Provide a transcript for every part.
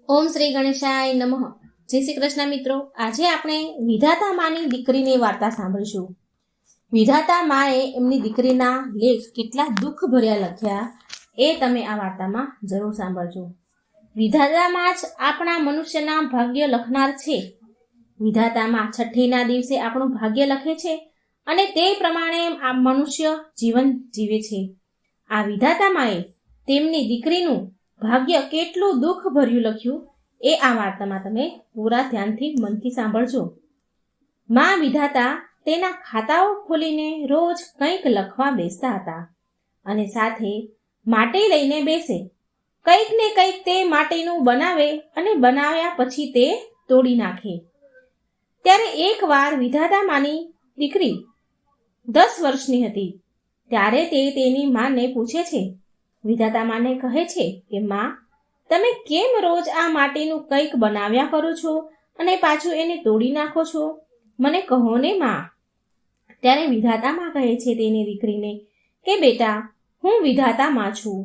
ઓમ શ્રી ગણેશાય નમઃ. જય શ્રી કૃષ્ણ મિત્રો. આજે આપણે વિધાતા માની દીકરીની વાર્તા સાંભળીશું. વિધાતા માએ એમની દીકરીના લેખ કેટલા દુઃખ ભર્યા લખ્યા એ તમે આ વાર્તામાં જરૂર સાંભળજો. વિધાતામાં જ આપણા મનુષ્યના ભાગ્ય લખનાર છે. વિધાતામાં છઠ્ઠીના દિવસે આપણું ભાગ્ય લખે છે અને તે પ્રમાણે આ મનુષ્ય જીવન જીવે છે. આ વિધાતા માએ તેમની દીકરીનું ભાગ્ય કેટલું દુઃખ ભર્યું લખ્યું એ આ વાર્તામાં તમે પૂરા ધ્યાનથી મનથી સાંભળજો. માં વિધાતા તેના ખાતાઓ ખોલીને રોજ કંઈક લખવા બેસતા હતા અને સાથે માટી લઈને બેસે. કંઈક ને કંઈક તે માટીનું બનાવે અને બનાવ્યા પછી તે તોડી નાખે. ત્યારે એકવાર વિધાતા માની દીકરી 10 વર્ષની હતી. ત્યારે તે તેની માને પૂછે છે. વિધાતા માને કહે છે કે માં, તમે કેમ રોજ આ માટીનું કંઈક બનાવ્યા કરો છો અને પાછું એને તોડી નાખો છો? મને કહો ને માં. ત્યારે વિધાતા માં કહે છે તેની દીકરીને કે બેટા, હું વિધાતા માં છું.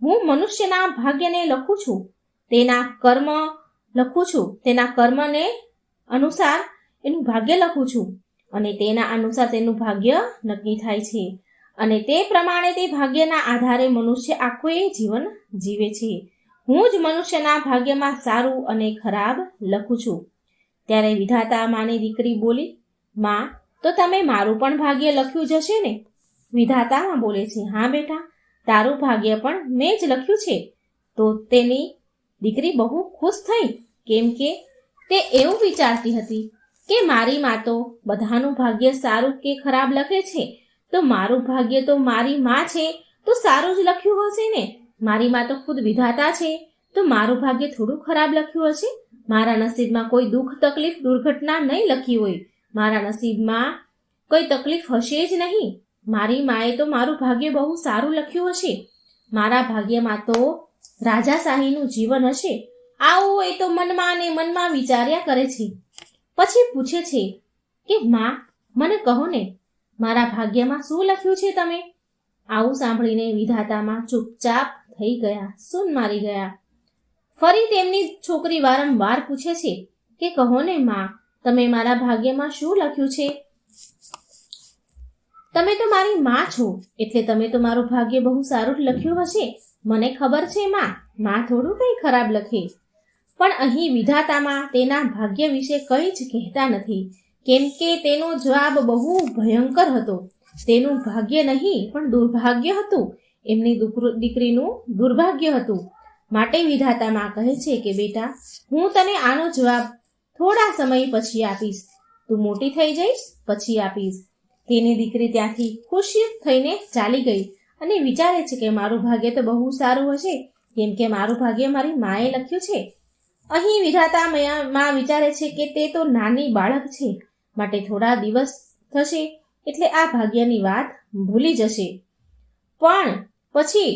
હું મનુષ્યના ભાગ્યને લખું છું, તેના કર્મ લખું છું, તેના કર્મને અનુસાર એનું ભાગ્ય લખું છું અને તેના અનુસાર તેનું ભાગ્ય નક્કી થાય છે અને તે પ્રમાણે તે ભાગ્યના આધારે મનુષ્ય આખું એ જીવન જીવે છે. હું જ મનુષ્યના ભાગ્યમાં સારું અને ખરાબ લખું છું. ત્યારે વિધાતા માની દીકરી બોલી, માં, તો તમે મારું પણ ભાગ્ય લખ્યું જ હશે ને? વિધાતામાં બોલે છે, હા બેટા, તારું ભાગ્ય પણ મેં જ લખ્યું છે. તો તેની દીકરી બહુ ખુશ થઈ, કેમ કે તે એવું વિચારતી હતી કે મારી માં તો બધાનું ભાગ્ય સારું કે ખરાબ લખે છે, તો મારું ભાગ્ય તો મારી માં છે તો સારું જ લખ્યું હશે ને. મારી માં તો ખુદ વિધાતા છે તો મારું ભાગ્ય થોડું ખરાબ લખ્યું હશે. મારા નસીબમાં કોઈ દુઃખ તકલીફ દુર્ઘટના નહીં લખી હોય. મારા નસીબમાં કોઈ તકલીફ હશે જ નહીં. મારી માએ તો મારું ભાગ્ય બહુ સારું લખ્યું હશે. મારા ભાગ્યમાં તો રાજાશાહીનું જીવન હશે. આવું એ તો મનમાં ને મનમાં વિચાર્યા કરે છે. પછી પૂછે છે કે માં, મને કહો ને, મારા ભાગ્યમાં શું લખ્યું છે તમે? આવું સાંભળીને વિધાતામાં ચૂપચાપ થઈ ગયા, સૂન મારી ગયા. ફરી તેમની છોકરી વારંવાર પૂછે છે કે કહો ને માં, તમે મારા ભાગ્યમાં શું લખ્યું છે? તમે તો મારી માં છો એટલે તમે તો મારું ભાગ્ય બહુ સારું જ લખ્યું હશે. મને ખબર છે માં થોડું કંઈ ખરાબ લખે. પણ અહીં વિધાતામાં તેના ભાગ્ય વિશે કંઈ જ કહેતા નથી, કેમ કે તેનો જવાબ બહુ ભયંકર હતો. તેનું ભાગ્ય નહીં પણ દુર્ભાગ્ય હતું. એમની દીકરીનું દુર્ભાગ્ય હતું. માટે વિધાતામાં કહે છે કે બેટા, હું તને આનો જવાબ થોડા સમય પછી આપીશ. તું મોટી થઈ જઈશ પછી આપીશ. તેની દીકરી ત્યાંથી ખુશી થઈને ચાલી ગઈ અને વિચારે છે કે મારું ભાગ્ય તો બહુ સારું હશે, કેમ કે મારું ભાગ્ય મારી માએ લખ્યું છે. અહીં વિધાતા માં વિચારે છે કે તે તો નાની બાળક છે, માટે થોડા દિવસ થશે એટલે આ ભાગ્યની વાત ભૂલી જશે. પણ પછી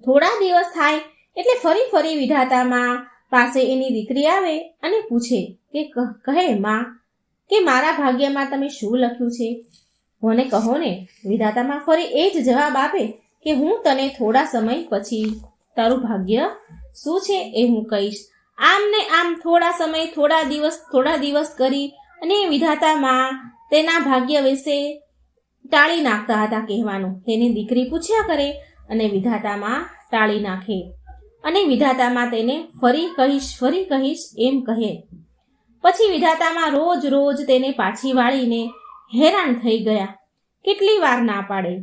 થોડા દિવસ થાય એટલે ફરી વિધાતામાં પાસે એની દીકરી આવે અને પૂછે કે કહે માં કે મારા ભાગ્યમાં તમે શું લખ્યું છે? મને કહો ને. વિધાતામાં ફરી એ જ જવાબ આપે કે હું તને થોડા સમય પછી તારું ભાગ્ય શું છે એ હું કહીશ. આમ ને આમ થોડા સમય થોડા દિવસ કરી અને વિધાતામાં તેના ભાગ્ય વિશે ટાળી નાખતા હતા કહેવાનું. તેની દીકરી પૂછ્યા કરે અને વિધાતામાં ટાળી નાખે અને વિધાતામાં તેને ફરી કહીશ એમ કહે. પછી વિધાતામાં રોજ તેને પાછી વાળીને હેરાન થઈ ગયા. કેટલી વાર ના પાડે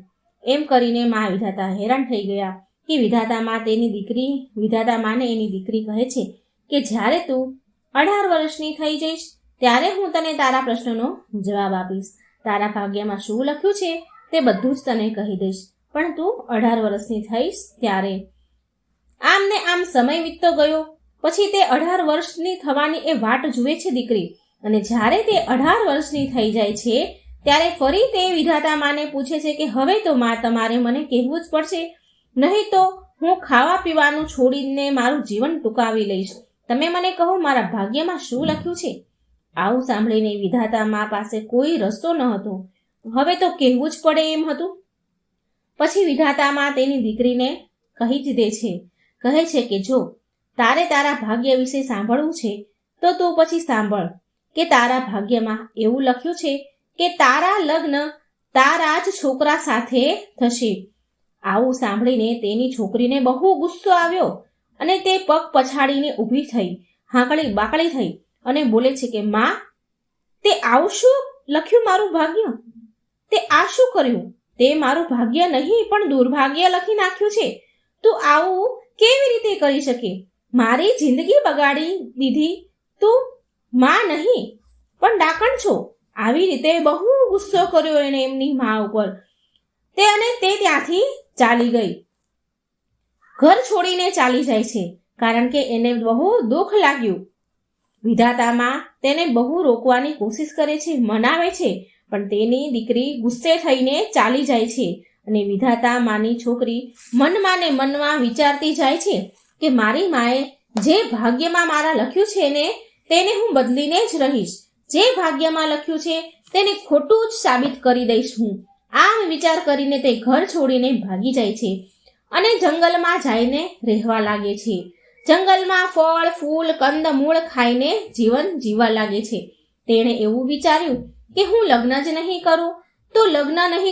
એમ કરીને માં વિધાતા હેરાન થઈ ગયા કે વિધાતા માને એની દીકરી કહે છે કે જ્યારે તું 18 વર્ષની થઈ જઈશ ત્યારે હું તને તારા પ્રશ્નનો જવાબ આપીશ. તારા ભાગ્યમાં શું લખ્યું છે તે બધું જ તને કહી દઈશ, પણ તું 18 વર્ષની થઈશ ત્યારે. આમ ને આમ સમય વીતતો ગયો. પછી તે 18 વર્ષની થવાની એ વાટ જુએ છે દીકરી, અને જ્યારે તે 18 વર્ષની થઈ જાય છે ત્યારે ફરી તે વિધાતા માને પૂછે છે કે હવે તો માં તમારે મને કહેવું જ પડશે, નહીં તો હું ખાવા પીવાનું છોડીને મારું જીવન ટૂંકાવી લઈશ. તમે મને કહો મારા ભાગ્યમાં શું લખ્યું છે? આવું સાંભળીને વિધાતા મા પાસે કોઈ રસ્તો ન હતો. હવે તો કહેવું જ પડે એમ હતું. પછી વિધાતા મા તેની દીકરીને કહી જ દે છે, કહે છે કે જો તારે તારા ભાગ્ય વિશે સાંભળવું છે તો તું પછી સાંભળ કે તારા ભાગ્યમાં એવું લખ્યું છે કે તારા લગ્ન તારા જ છોકરા સાથે થશે. આવું સાંભળીને તેની છોકરીને બહુ ગુસ્સો આવ્યો અને તે પગ પછાડીને ઊભી થઈ, હાંકળી બાકળી થઈ અને બોલે છે કે માં, તે આવું શું લખ્યું મારું ભાગ્ય? તે આ શું કર્યું? તે મારું ભાગ્ય નહીં પણ દુર્ભાગ્ય લખી નાખ્યું છે. તું આવું કેવી રીતે કરી શકે? મારી જિંદગી બગાડી દીધી. તું માં નહીં પણ ડાકણ છો. આવી રીતે બહુ ગુસ્સો કર્યો એણે એમની મા ઉપર. તે ત્યાંથી ચાલી ગઈ, ઘર છોડીને ચાલી જાય છે, કારણ કે એને બહુ દુઃખ લાગ્યું. વિધાતામાં તેને બહુ રોકવાની કોશિશ કરે છે, મનાવે છે, પણ તેની દીકરી ગુસ્સે થઈને ચાલી જાય છે. અને વિધાતા માની છોકરી મનમાં ને મનમાં વિચારતી જાય છે કે મારી માએ જે ભાગ્યમાં મારા લખ્યું છે ને તેને હું બદલીને જ રહીશ. જે ભાગ્યમાં લખ્યું છે તેને ખોટું જ સાબિત કરી દઈશ હું. આમ વિચાર કરીને તે ઘર છોડીને ભાગી જાય છે અને જંગલમાં જઈને રહેવા લાગે છે. જંગલમાં ફળ ફૂલ કંદ મૂળ ખાઈને જીવન જીવવા લાગે છે. તેણે એવું વિચાર્યું કે હું લગ્ન જ નહીં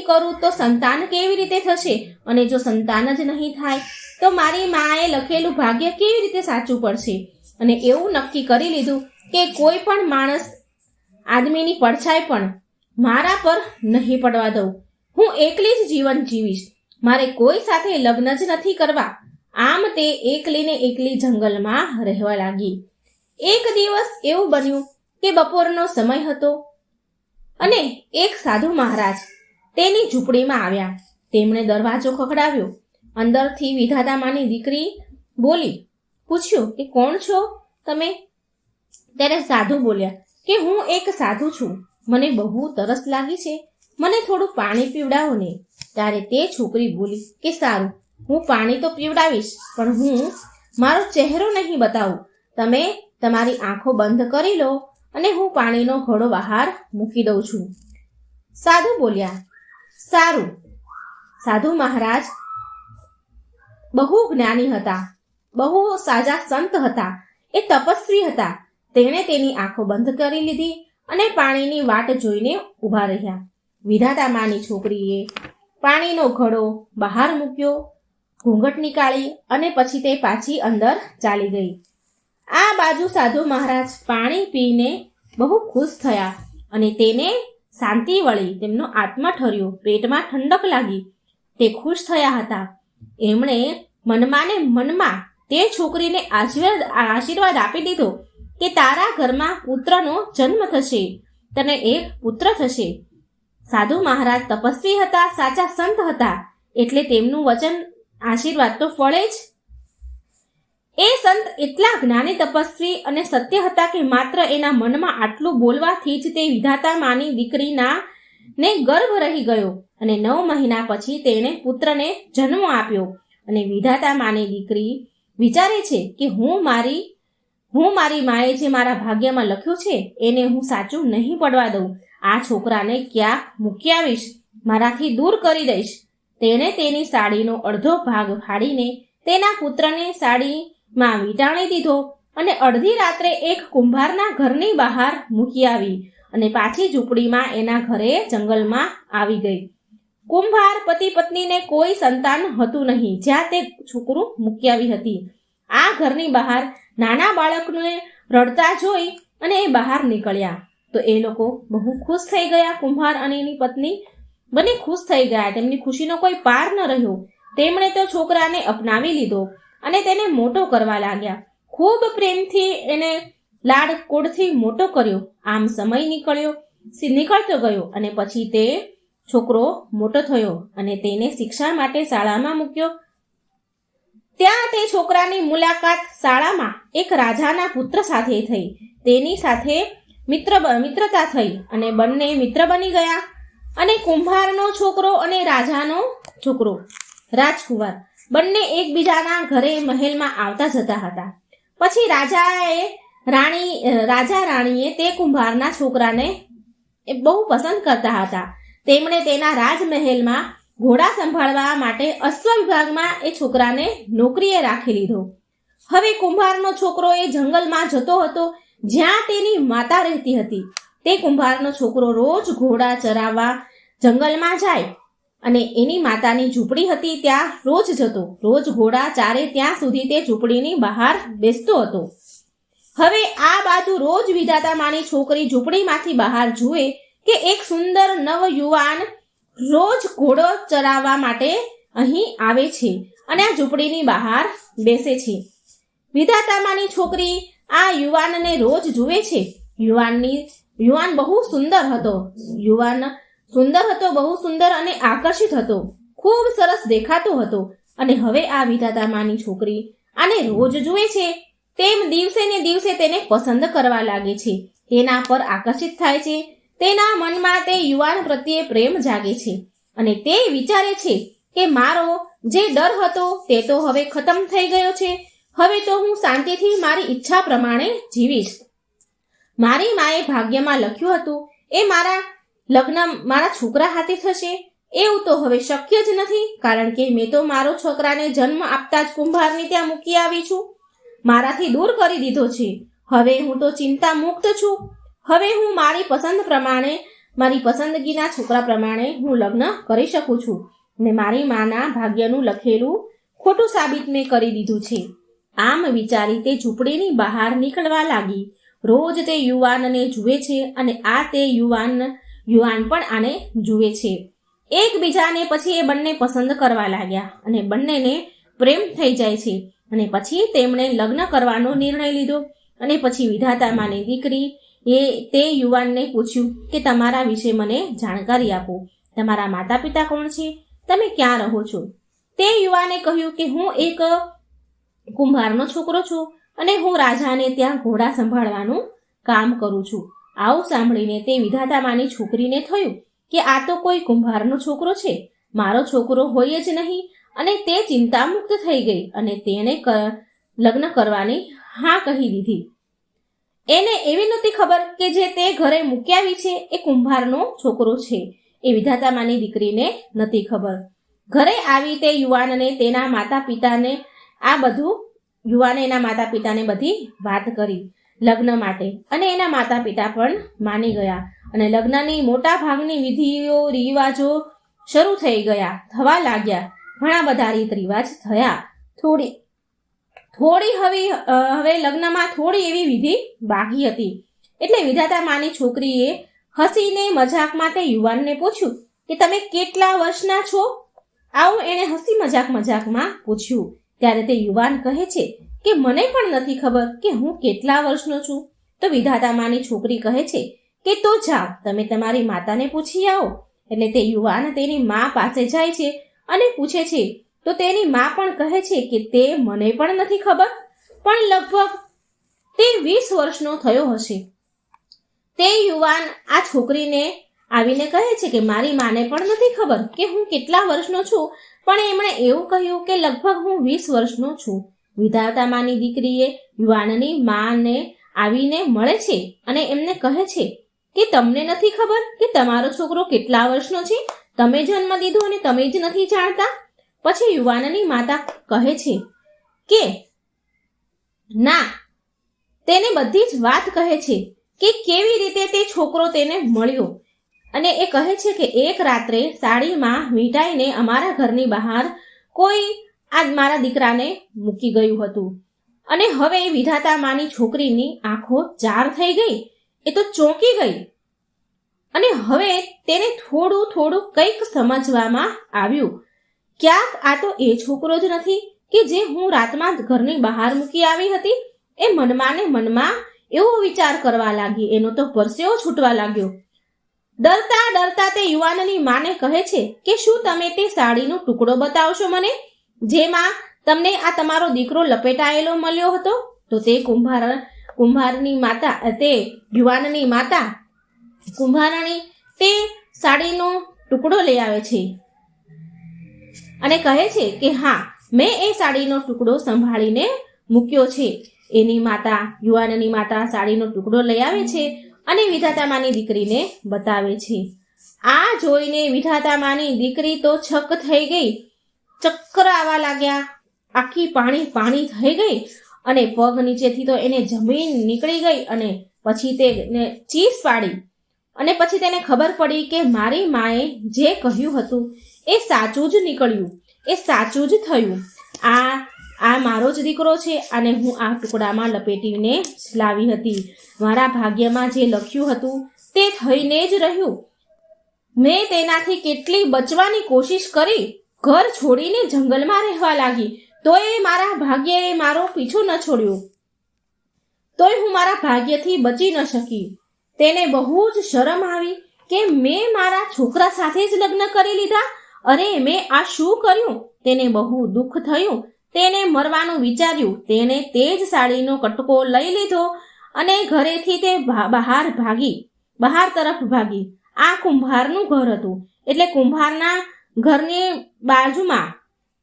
કરું તો સંતાન કેવી રીતે થશે? અને જો સંતાન જ નહીં થાય તો મારી માએ લખેલું ભાગ્ય કેવી રીતે સાચું પડશે? અને એવું નક્કી કરી લીધું કે કોઈ પણ માણસ આદમીની પડછાઈ પણ મારા પર નહીં પડવા દઉં. હું એકલી જ જીવન જીવીશ. મારે કોઈ સાથે લગ્ન જ નથી કરવા. આમ તે એકલી જંગલમાં રહેવા લાગી. એક દિવસ એવું બન્યું કે બપોરનો સમય હતો અને એક સાધુ મહારાજ તેની ઝૂંપડીમાં આવ્યા. તેમણે દરવાજો ખખડાવ્યો. અંદરથી વિધાતામાની દીકરી બોલી. પૂછ્યું કે કોણ છો તમે? ત્યારે સાધુ બોલ્યા કે હું એક સાધુ છું. મને બહુ તરસ લાગી છે, મને થોડું પાણી પીવડાવો ને. ત્યારે તે છોકરી બોલી કે સારું, હું પાણી તો પીવડાવીશ, પણ હું મારો ચહેરો નહીં બતાવું. તમે તમારી આંખો બંધ કરી લો અને હું પાણીનો ઘડો બહાર મૂકી દઉં છું. સાધુ બોલ્યા સારું. સાધુ મહારાજ બહુ જ્ઞાની હતા, બહુ સાજા સંત હતા, એ તપસ્વી હતા. તેણે તેની આંખો બંધ કરી લીધી અને પાણીની વાટ જોઈને ઊભા રહ્યા. વિધાતામાની છોકરીએ પાણીનો ઘડો બહાર મૂક્યો, ઘૂંઘટ નીકાળી અને પછી તે પાછી અંદર ચાલી ગઈ. આ બાજુ સાધુ મહારાજ પાણી પીને બહુ ખુશ થયા અને તેને શાંતિ વળી, તેમનો આત્મા ઠર્યો, પેટમાં ઠંડક લાગી. તે ખુશ થયા હતા. એમણે મનમાં ને મનમાં તે છોકરીને આશીર્વાદ આપી દીધો કે તારા ઘરમાં પુત્રનો જન્મ થશે, તને એક પુત્ર થશે. સાધુ મહારાજ તપસ્વી હતા, સાચા સંત હતા, એટલે તેમનું વચન આશીર્વાદ તો ફળે જ. એ સંત એટલા જ્ઞાની તપસ્વી અને સત્ય હતા કે માત્ર એના મનમાં આટલું બોલવાથી જ તે વિધાતા માની દીકરીના ને ગર્ભ રહી ગયો અને 9 મહિના પછી તેણે પુત્રને જન્મ આપ્યો. અને વિધાતા માની દીકરી વિચારે છે કે હું મારી માએ જે મારા ભાગ્યમાં લખ્યું છે એને હું સાચું નહીં પડવા દઉં. આ છોકરાને ક્યાં મૂકી આવીશ, મારાથી દૂર કરી દઈશ. તેણે તેની સાડીનો અડધો ભાગ ફાડીને તેના પુત્રને સાડીમાં વીંટાળી દીધો અને અડધી રાત્રે એક કુંભારના ઘરની બહાર મૂકી આવી અને પાછી ઝૂંપડીમાં એના ઘરે જંગલમાં આવી ગઈ. કુંભાર પતિ પત્નીને કોઈ સંતાન હતું નહીં જ્યાં તે છોકરું મૂકી આવી હતી. આ ઘરની બહાર નાના બાળકને રડતા જોઈ અને એ બહાર નીકળ્યા તો એ લોકો બહુ ખુશ થઈ ગયા. કુંભાર અને એની પત્ની બંને ખુશ થઈ ગયા. તેમની ખુશીનો કોઈ પાર ન રહ્યો. તેમણે તો છોકરાને અપનાવી લીધો અને તેને મોટો કરવા લાગ્યા. ખૂબ પ્રેમથી એને લાડકોડથી મોટો કર્યો. આમ સમય નીકળતો ગયો અને પછી તે છોકરો મોટો થયો અને તેને શિક્ષા માટે શાળામાં મૂક્યો. ત્યાં તે છોકરાની મુલાકાત શાળામાં એક રાજાના પુત્ર સાથે થઈ. તેની સાથે મિત્રતા થઈ અને બંને મિત્ર બની ગયા. અને કુંભારનો છોકરો અને રાજાનો છોકરો રાજકુમાર બંને એકબીજાના ઘરે મહેલમાં આવતા જતા હતા. પછી રાજા રાણીએ તે કુંભારના છોકરાને બહુ પસંદ કરતા હતા. તેમણે તેના રાજમહેલમાં ઘોડા સંભાળવા માટે અશ્વ વિભાગમાં એ છોકરાને નોકરીએ રાખી લીધો. હવે કુંભારનો છોકરો એ જંગલમાં જતો હતો જ્યાં તેની માતા રહેતી હતી. તે કુંભારનો છોકરો રોજ ઘોડા ચરાવવા જંગલમાં જાય અને એની માતાની ઝૂંપડી હતી ત્યાં રોજ જતો. રોજ ઘોડા ચારે ત્યાં સુધી તે ઝૂંપડીની બહાર બેસતો હતો. હવે આ બાજુ રોજ વિધાતા માની છોકરી ઝૂંપડીમાંથી બહાર જુએ કે એક સુંદર નવ યુવાન રોજ ઘોડો ચરાવવા માટે અહીં આવે છે અને આ ઝૂંપડીની બહાર બેસે છે. વિધાતામાની છોકરી આ યુવાનને રોજ જુએ છે. યુવાન બહુ સુંદર હતો. બહુ સુંદર અને આકર્ષિત હતો. ખૂબ સરસ દેખાતો હતો. અને હવે આ વિધાતામાની છોકરી આને રોજ જુએ છે તેમ દિવસે ને દિવસે તેને પસંદ કરવા લાગે છે. તેના પર આકર્ષિત થાય છે. તેના મનમાં તે યુવાન પ્રત્યે પ્રેમ જાગે છે અને તે વિચારે છે કે મારો જે ડર હતો તે તો હવે ખતમ થઈ ગયો છે. હવે તો હું શાંતિથી મારી ઈચ્છા પ્રમાણે જીવીશ. મારી માએ ભાગ્યમાં લખ્યું હતું એ મારા લગ્ન મારા છોકરા હાથે થશે એવું તો હવે શક્ય જ નથી, કારણ કે મેં તો મારો છોકરાને જન્મ આપતા જ કુંભારની ત્યાં મૂકી આવી છું. મારાથી દૂર કરી દીધો છે. હવે હું તો ચિંતા મુક્ત છું. હવે હું મારી પસંદ પ્રમાણે મારી પસંદગીના છોકરા પ્રમાણે હું લગ્ન કરી શકું છું ને મારી માના ભાગ્યનું લખેલું ખોટું સાબિત મેં કરી દીધું છે. આમ વિચારી તે ઝૂંપડીની બહાર નીકળવા લાગી. રોજ તે યુવાનને જુએ છે અને તે યુવાન પણ આને જુએ છે. એકબીજાને પછી એ બંને પસંદ કરવા લાગ્યા અને બંનેને પ્રેમ થઈ જાય છે અને પછી તેમણે લગ્ન કરવાનો નિર્ણય લીધો. અને પછી વિધાતામાની દીકરી તે યુવાનને પૂછ્યું કે તમારા વિશે મને જાણકારી આપો. તમારા માતા પિતા કોણ છે? તમે ક્યાં રહો છો? તે યુવાને કહ્યું કે હું એક કુંભારનો છોકરો છું અને હું રાજાને ત્યાં ઘોડા સંભાળવાનું કામ કરું છું. આવું સાંભળીને તે વિધાતામાની છોકરીને થયું કે આ તો કોઈ કુંભારનો છોકરો છે, મારો છોકરો હોય જ નહીં. અને તે ચિંતામુક્ત થઈ ગઈ અને તેણે લગ્ન કરવાની હા કહી દીધી. એને એવી નહોતી ખબર કે જે તે ઘરે મૂક્યાવી છે એ કુંભારનો છોકરો છે. એ વિધાતામાની દીકરીને નહોતી ખબર. ઘરે આવી તે યુવાને તેના માતા પિતાને એના માતા પિતાને બધી વાત કરી લગ્ન માટે અને એના માતા પિતા પણ માની ગયા અને લગ્નની મોટા ભાગની વિધિઓ રિવાજો શરૂ થવા લાગ્યા. ઘણા બધા રીત રિવાજ થયા. થોડી હવે લગ્નમાં થોડી એવી વિધિ બાકી હતી. એટલે વિધાતામાની છોકરીએ હસીને મજાકમાં તે યુવાનને પૂછ્યું કે તમે કેટલા વર્ષના છો? આવું એણે હસી મજાકમાં પૂછ્યું. ત્યારે તે યુવાન કહે છે કે મને પણ નથી ખબર કે હું કેટલા વર્ષનો છું. તો વિધાતામાની છોકરી કહે છે કે તો જાઓ તમે તમારી માતાને પૂછી આવો. એટલે તે યુવાન તેની મા પાસે જાય છે અને પૂછે છે. તો તેની મા પણ કહે છે કે તે મને પણ નથી ખબર, પણ લગભગ તે 20 વર્ષનો થયો હશે. તે યુવાન આ છોકરીને આવીને કહે છે કે મારી માને પણ નથી ખબર કે હું કેટલા વર્ષનો છું, પણ એમણે એવું કહ્યું કે લગભગ હું 20 વર્ષનો છું. વિધાતામાની દીકરીએ યુવાનની માને આવીને મળે છે અને એમને કહે છે કે તમને નથી ખબર કે તમારો છોકરો કેટલા વર્ષનો છે? તમે જન્મ દીધો અને તમે જ નથી જાણતા? પછી યુવાનની માતા કહે છે કે ના, તેને બધી જ વાત કહે છે કે કેવી રીતે તે છોકરો તેને મળ્યો. અને એ કહે છે કે એક રાત્રે સાડીમાં વીંટાઈને અમારા ઘરની બહાર કોઈ મારા દીકરાને મૂકી ગયું હતું. અને હવે વિધાતામાની છોકરીની આંખો ચાર થઈ ગઈ. એ તો ચોંકી ગઈ અને હવે તેને થોડું કંઈક સમજવામાં આવ્યું. ક્યાંક આ તો એ છોકરો જ નથી કે જે હું રાતમાં ઘરની બહાર મૂકી આવી હતી. એ મનમાં ને મનમાં એવો વિચાર કરવા લાગી. એનો તો પરસેવો છૂટવા લાગ્યો. ડરતા તે યુવાનની માને કહે છે કે શું તમે તે સાડીનો ટુકડો બતાવશો મને, જેમાં તમને આ તમારો દીકરો લપેટાયેલો મળ્યો હતો? તો તે કુંભારની માતા તે યુવાનની માતા કુંભારણી તે સાડીનો ટુકડો લઈ આવે છે અને કહે છે કે હા, મેં એ સાડીનો ટુકડો સંભાળીને મૂક્યો છે. યુવાનની માતા સાડીનો ટુકડો લઈ આવે છે અને વિધાતામાની દીકરીને બતાવે છે. આ જોઈને વિધાતામાની દીકરી તો છક થઈ ગઈ. ચક્કર આવવા લાગ્યા. આખી પાણી થઈ ગઈ અને પગ નીચેથી તો એને જમીન નીકળી ગઈ અને પછી તેને ચીસ પાડી અને પછી તેને ખબર પડી કે મારી માએ જે કહ્યું હતું એ સાચું જ નીકળ્યું, એ સાચું જ થયું. આ મારો જ દીકરો છે અને હું આ ટુકડામાં લપેટીને જ લાવી હતી. મારા ભાગ્યમાં જે લખ્યું હતું તે થઈને જ રહ્યું. મેં તેનાથી કેટલી બચવાની કોશિશ કરી, ઘર છોડીને જંગલમાં રહેવા લાગી, તોય મારા ભાગ્યએ મારો પીછો ન છોડ્યો, તોય હું મારા ભાગ્યથી બચી ન શકી. તેને બહુ જ શરમ આવી કે મેં મારા છોકરા સાથે જ લગ્ન કરી લીધા. અરે મેં આ શું કર્યું? તેને બહુ દુઃખ થયું. તેને મરવાનું વિચાર્યું. તેને તે જ સાડીનો કટકો લઈ લીધો અને ઘરેથી તે બહાર તરફ ભાગી. આ કુંભારનું ઘર હતું, એટલે કુંભારના ઘરની બાજુમાં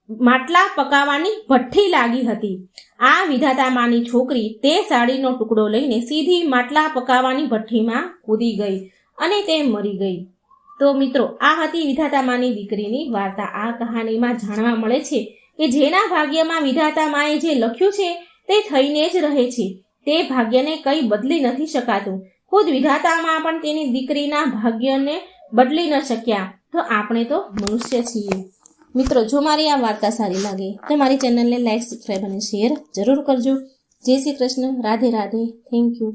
માટલા પકાવવાની ભઠ્ઠી લાગી હતી. આ વિધાતામાની છોકરી તે સાડીનો ટુકડો લઈને સીધી માટલા પકાવવાની ભઠ્ઠીમાં કૂદી ગઈ અને તે મરી ગઈ. તો મિત્રો, આ હતી વિધાતામાની દીકરીની વાર્તા. આ કહાનીમાં જાણવા મળે છે કે જેના ભાગ્યમાં વિધાતામાએ જે લખ્યું છે તે થઈને જ રહે છે. તે ભાગ્યને કંઈ બદલી નથી શકાતું. ખુદ વિધાતામાં પણ તેની દીકરીના ભાગ્યને બદલી ન શક્યા, તો આપણે તો મનુષ્ય છીએ. મિત્રો, જો મારી આ વાર્તા સારી લાગે તો મારી ચેનલને લાઈક, સબસ્ક્રાઈબ અને શેર જરૂર કરજો. જય શ્રી કૃષ્ણ. રાધે રાધે. Thank you.